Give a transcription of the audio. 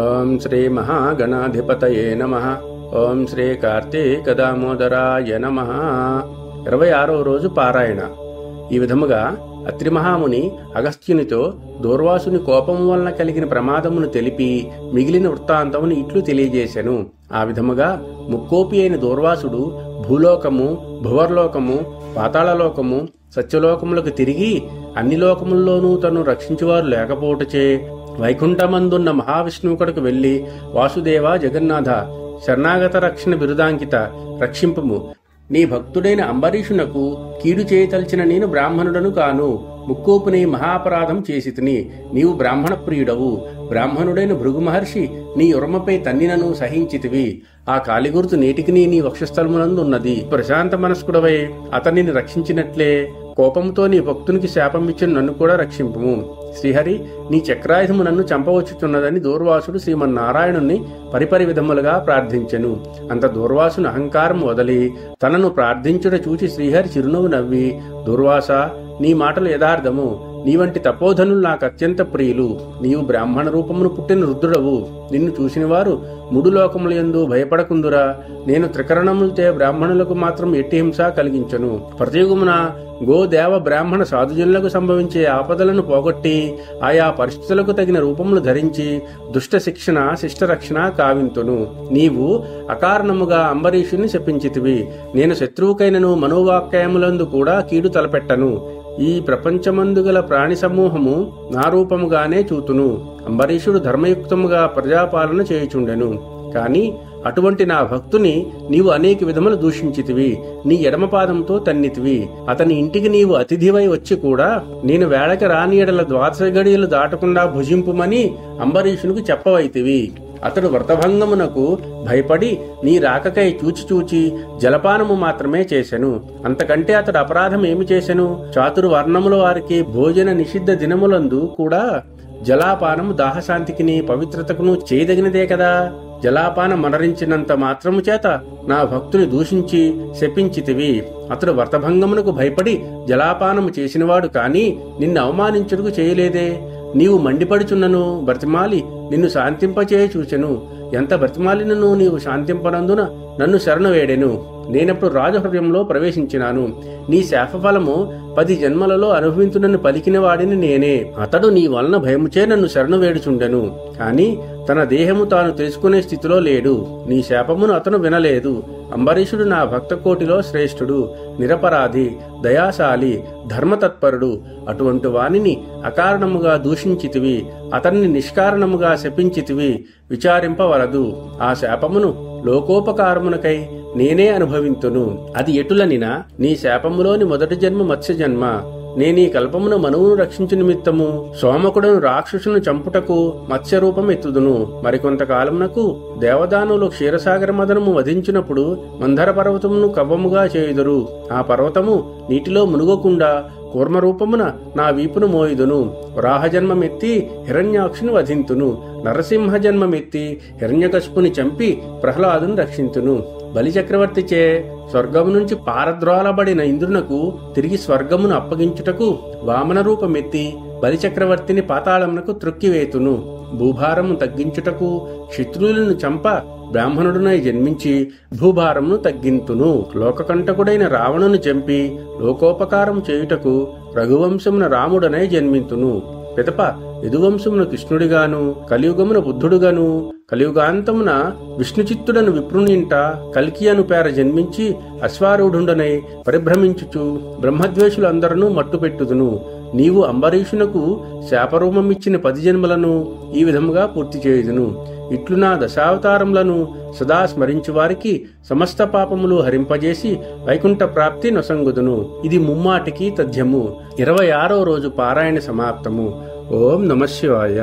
ఓం శ్రీ మహాగణాధిపతయే నమః. ఓం శ్రీ కార్తీక దామోదరాయ నమః. 26వ రోజు పారాయణ. ఈ విధముగా అత్రి మహాముని అగస్త్యునితో దూర్వాసుని కోపం వలన కలిగిన ప్రమాదమును తెలిపి మిగిలిన వృత్తాంతమును ఇట్లు తెలియజేసెను. ఆ విధముగా ముక్కోపి అయిన దూర్వాసుడు భూలోకము, భువర్లోకము, పాతాళలోకము, సత్యలోకములకు తిరిగి అన్ని లోకముల్లోనూ తను రక్షించువారు లేకపోవటచే వైకుంఠమందున్న మహావిష్ణువుకడకు వెళ్లి, వాసుదేవ జగన్నాథ, శరణాగత రక్షణ బిరుదాంకిత, రక్షింపుము. నీ భక్తుడైన అంబరీషునకు కీడు చేయతలిచిన నేను బ్రాహ్మణుడను కాను. ముక్కోపుని మహాపరాధం చేసితిని. నీవు బ్రాహ్మణ ప్రియుడవు. బ్రాహ్మణుడైన భృగు మహర్షి నీ ఉరమపై తన్నినను సహించితివి. ఆ కాలిగుర్తు నేటికి నీ వక్షస్థలమునందు ఉన్నది. ప్రశాంత మనస్కుడవై అతనిని రక్షించినట్లే కోపంతో నీ భక్తునికి శాపమిచ్చిన నన్ను కూడా రక్షింపుము. శ్రీహరి, నీ చక్రాయుధము నన్ను చంపవచ్చుచున్నదని దూర్వాసుడు శ్రీమన్నారాయణుణ్ణి పరిపరి విధములుగా ప్రార్థించెను. అంత దూర్వాసుని అహంకారం వదలి తనను ప్రార్థించుట చూచి శ్రీహరి చిరునవ్వు నవ్వి, దూర్వాస, నీ మాటలు యథార్థము. నీ వంటి తపోధనులు నాకు అత్యంత ప్రియులు. నీవు బ్రాహ్మణ రూపమును పుట్టిన రుద్రుడవు. నిన్ను చూసిన వారు మూడు లోకములందు భయపడకుందురా. నేను త్రికరణములతో బ్రాహ్మణులకు మాత్రం ఎట్టి హింస కలిగించను. ప్రతియుగమున గోదేవ బ్రాహ్మణ సాధుజనులకు సంభవించే ఆపదలను పోగొట్టి ఆయా పరిస్థితులకు తగిన రూపములు ధరించి దుష్ట శిక్షణ, శిష్టరక్షణ కావింతును. నీవు అకారణముగా అంబరీషుని శపించితివి. నేను శత్రువుకైనను మనోవాక్యములందు కూడా కీడు తలపెట్టను. ఈ ప్రపంచమందుగల ప్రాణి సమూహము నా రూపముగానే చూతును. అంబరీషుడు ధర్మయుక్తముగా ప్రజాపాలన చేయుచుండెను. కాని అటువంటి నా భక్తుని నీవు అనేక విధములు దూషించితివి. నీ ఎడమపాదంతో తన్నితివి. అతని ఇంటికి నీవు అతిథివై వచ్చి కూడా నేను వేళకి రాని ఎడల ద్వాదశ గడియలు దాటకుండా భుజింపుమని అంబరీషునికి చెప్పవైతివి. అతడు వ్రతభంగమునకు భయపడి నీ రాకకై చూచి జలపానము మాత్రమే చేసెను. అంతకంటే అతడు అపరాధం ఏమి చేసెను? చాతుర్వర్ణముల వారికి భోజన నిషిద్ధ దినములందు కూడా జలాపానము దాహశాంతికిని పవిత్రతకును చేయదగినదే కదా. జలాపానం మనరించినంత మాత్రము చేత నా భక్తుని దూషించి శపించితివి. అతడు వ్రతభంగమునకు భయపడి జలాపానము చేసినవాడు కాని నిన్ను అవమానించుటకు చేయలేదే. నీవు మండిపడుచున్నను బ్రతిమాలి నిన్ను శాంతింపచేయ చూచెను. ఎంత బ్రతిమాలినను నీవు శాంతింపనందున నన్ను శరణు వేడెను. నేనప్పుడు రాజహృదయంలో ప్రవేశించినాను. నీ శాపఫలము 10 జన్మలలో అనుభవించునని పలికిన వాడిని నేనే. అతడు నీ వలన భయముచే నన్ను శరణు వేడుచుండెను. కాని తన దేహము తాను తెలుసుకునే స్థితిలో లేడు. నీ శాపమును అతను వినలేదు. అంబరీషుడు నా భక్త కోటిలో శ్రేష్ఠుడు, నిరపరాధి, దయాశాలి, ధర్మతత్పరుడు. అటువంటి వానిని అకారణముగా దూషించితివి. అతన్ని నిష్కారణముగా శపించితివి. విచారింపవలదు. ఆ శాపమును లోకోపకారమునకై నేనే అనుభవింతును. అది ఎటులనినా నీ శాపములోని మొదటి జన్మ మత్స్య జన్మ. నేనీ కల్పమున మనువును రక్షించు నిమిత్తము సోమకుడను రాక్షసును చంపుటకు మత్స్యరూపం ఎత్తుదును. మరికొంతకాలమునకు దేవదానులు క్షీరసాగర మదనము వధించినప్పుడు మందర పర్వతమును కవ్వముగా చేయుదురు. ఆ పర్వతము నీటిలో మునుగకుండా కూర్మరూపమున నా వీపును మోయుదును. వరాహజన్మమెత్తి హిరణ్యాక్షుని వధింతును. నరసింహ జన్మమెత్తి హిరణ్యకశిపుని చంపి ప్రహ్లాదుని రక్షింతును. బలిచక్రవర్తిచే స్వర్గము నుంచి పారద్రోలబడిన ఇంద్రునకు తిరిగి స్వర్గమును అప్పగించుటకు వామన రూపమెత్తి బలిచక్రవర్తిని పాతాళమునకు త్రొక్కివేతును. భూభారము తగ్గించుటకు క్షత్రువులను చంప బ్రాహ్మణుడునై జన్మించి భూభారమును తగ్గింతును. లోకకంటకుడైన రావణుని చంపి లోకోపకారం చేయుటకు రఘువంశమున రాముడనై జన్మింతును. పిదప యదువంశమున కృష్ణుడిగాను, కలియుగమున బుద్ధుడుగాను, కలియుగాంతమున విష్ణుచిత్తుడను విప్రునింట కల్కి అను పేర జన్మించి అశ్వారూఢుండనై పరిభ్రమించుచు బ్రహ్మద్వేషులందరూ మట్టుపెట్టుదును. నీవు అంబరీషునకు శాపరూపమిచ్చిన 10 జన్మలను ఈ విధముగా పూర్తి చేయుదును. ఇట్లు నా దశావతారములను సదా స్మరించు వారికి సమస్త పాపములు హరింపజేసి వైకుంఠ ప్రాప్తి నొసంగుదును. ఇది ముమ్మాటికి తథ్యము. 26వ రోజు పారాయణ సమాప్తము. ఓం నమః శివాయ.